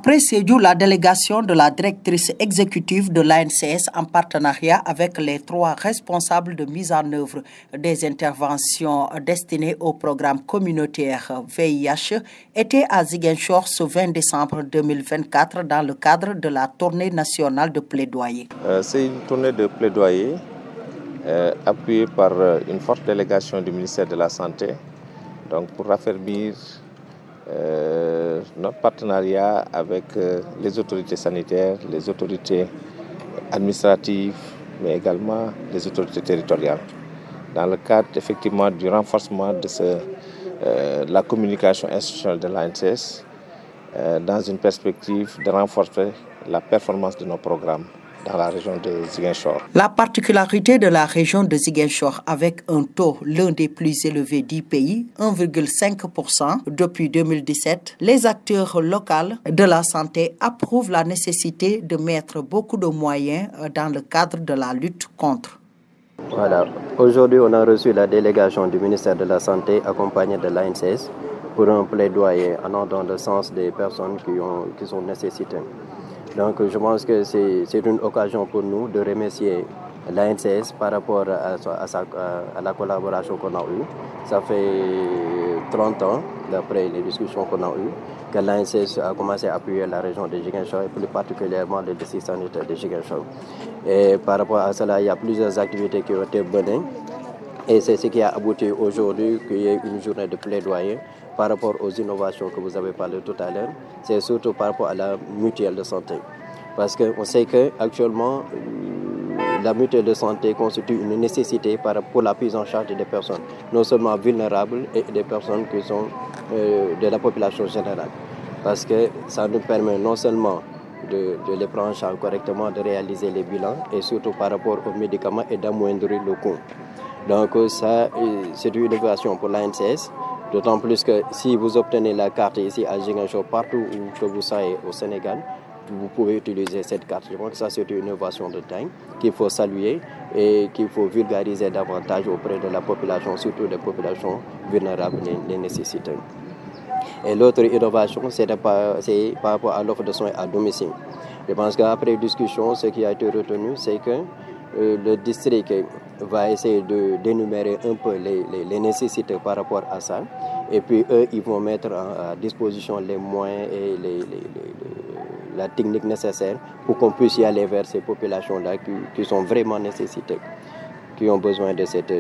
Après Sédhiou, la délégation de la directrice exécutive de l'ANCS en partenariat avec les 3 responsables de mise en œuvre des interventions destinées au programme communautaire VIH était à Ziguinchor ce 20 décembre 2024 dans le cadre de la tournée nationale de plaidoyer. C'est une tournée de plaidoyer appuyée par une forte délégation du ministère de la Santé, donc pour raffermir notre partenariat avec les autorités sanitaires, les autorités administratives, mais également les autorités territoriales. Dans le cadre effectivement du renforcement de la communication institutionnelle de l'ANCS, dans une perspective de renforcer la performance de nos programmes dans la région de Ziguinchor. La particularité de la région de Ziguinchor, avec un taux l'un des plus élevés du pays, 1,5% depuis 2017, les acteurs locaux de la santé approuvent la nécessité de mettre beaucoup de moyens dans le cadre de la lutte contre. Voilà. Aujourd'hui, on a reçu la délégation du ministère de la Santé accompagnée de l'ANCS pour un plaidoyer allant dans le sens des personnes qui sont nécessitées. Donc je pense que c'est une occasion pour nous de remercier l'ANCS par rapport à la collaboration qu'on a eue. Ça fait 30 ans, d'après les discussions qu'on a eues, que l'ANCS a commencé à appuyer la région de Ziguinchor et plus particulièrement le district sanitaire de Ziguinchor. Et par rapport à cela, il y a plusieurs activités qui ont été menées. Et c'est ce qui a abouti aujourd'hui qu'il y ait une journée de plaidoyer par rapport aux innovations que vous avez parlé tout à l'heure. C'est surtout par rapport à la mutuelle de santé. Parce qu'on sait qu'actuellement, la mutuelle de santé constitue une nécessité pour la prise en charge des personnes, non seulement vulnérables et des personnes qui sont de la population générale. Parce que ça nous permet non seulement de les prendre en charge correctement, de réaliser les bilans et surtout par rapport aux médicaments et d'amoindrir le coût. Donc ça, c'est une innovation pour l'ANCS, d'autant plus que si vous obtenez la carte ici à Ziguinchor, partout où que vous soyez au Sénégal, vous pouvez utiliser cette carte. Je pense que ça, c'est une innovation de dingue qu'il faut saluer et qu'il faut vulgariser davantage auprès de la population, surtout des populations vulnérables et nécessitées. Et l'autre innovation, c'est par rapport à l'offre de soins à domicile. Je pense qu'après discussion, ce qui a été retenu, c'est que le district va essayer d'énumérer un peu les nécessités par rapport à ça. Et puis eux, ils vont mettre à disposition les moyens et la technique nécessaire pour qu'on puisse y aller vers ces populations-là qui sont vraiment nécessitées, qui ont besoin de cet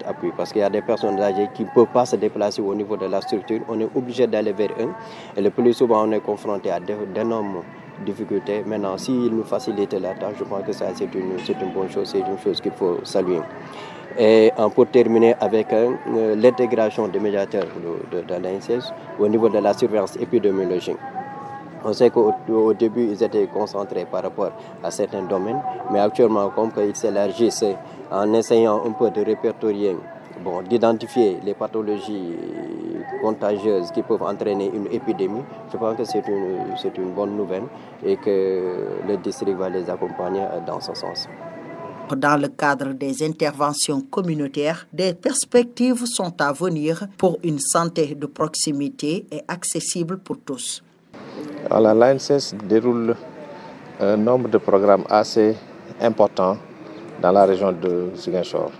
appui. Parce qu'il y a des personnes âgées qui ne peuvent pas se déplacer au niveau de la structure. On est obligé d'aller vers eux. Et le plus souvent, on est confronté à d'énormes difficultés. Maintenant, s'ils nous facilitent la tâche, je pense que ça, c'est une bonne chose, c'est une chose qu'il faut saluer. Et pour terminer avec l'intégration des médiateurs de l'ANCS au niveau de la surveillance épidémiologique. On sait qu'au début, ils étaient concentrés par rapport à certains domaines, mais actuellement, comme ils s'élargissent en essayant un peu de répertorier, d'identifier les pathologies contagieuses qui peuvent entraîner une épidémie, je pense que c'est une bonne nouvelle et que le district va les accompagner dans ce sens. Dans le cadre des interventions communautaires, des perspectives sont à venir pour une santé de proximité et accessible pour tous. L'ANCS déroule un nombre de programmes assez important dans la région de Ziguinchor.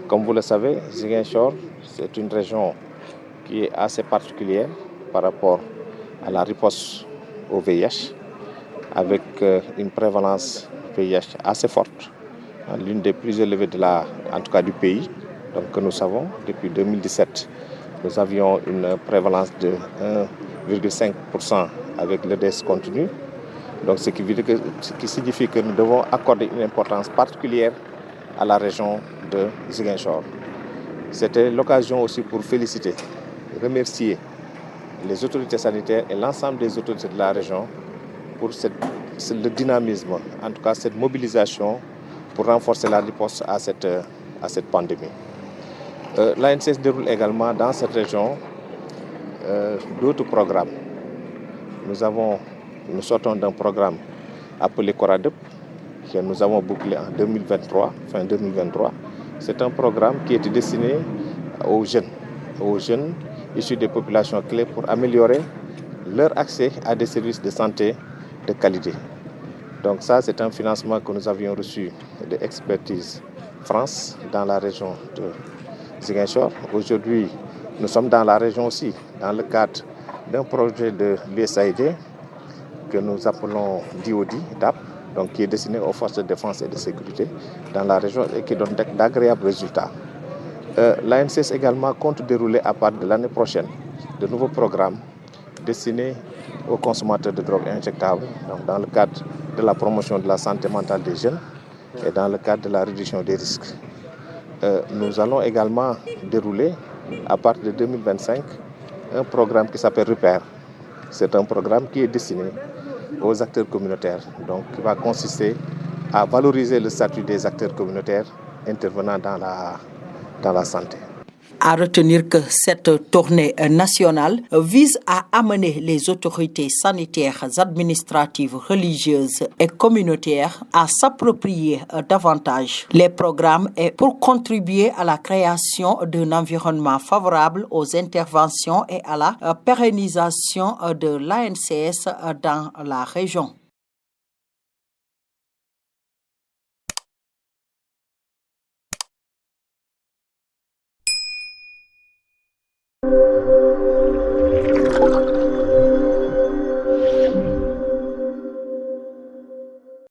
Comme vous le savez, Ziguinchor, c'est une région qui est assez particulière par rapport à la riposte au VIH, avec une prévalence VIH assez forte, l'une des plus élevées en tout cas du pays. Donc que nous savons, depuis 2017, nous avions une prévalence de 1,5% avec l'EDS continu. Donc ce qui signifie que nous devons accorder une importance particulière à la région de Ziguinchor. C'était l'occasion aussi pour féliciter, remercier les autorités sanitaires et l'ensemble des autorités de la région pour le dynamisme, en tout cas cette mobilisation pour renforcer la riposte à cette pandémie. L'ANCS déroule également dans cette région d'autres programmes. Nous sortons d'un programme appelé Coradep, que nous avons bouclé en 2023, fin 2023. C'est un programme qui est destiné aux jeunes issus des populations clés pour améliorer leur accès à des services de santé de qualité. Donc ça, c'est un financement que nous avions reçu de Expertise France dans la région de Ziguinchor. Aujourd'hui, nous sommes dans la région aussi, dans le cadre d'un projet de l'USAID que nous appelons DOD, donc qui est destiné aux forces de défense et de sécurité dans la région et qui donne d'agréables résultats. L'ANCS également compte dérouler à partir de l'année prochaine de nouveaux programmes destinés aux consommateurs de drogues injectables, donc dans le cadre de la promotion de la santé mentale des jeunes et dans le cadre de la réduction des risques. Nous allons également dérouler à partir de 2025 un programme qui s'appelle Repère. C'est un programme qui est destiné aux acteurs communautaires, donc qui va consister à valoriser le statut des acteurs communautaires intervenant dans la santé. À retenir que cette tournée nationale vise à amener les autorités sanitaires, administratives, religieuses et communautaires à s'approprier davantage les programmes et pour contribuer à la création d'un environnement favorable aux interventions et à la pérennisation de l'ANCS dans la région.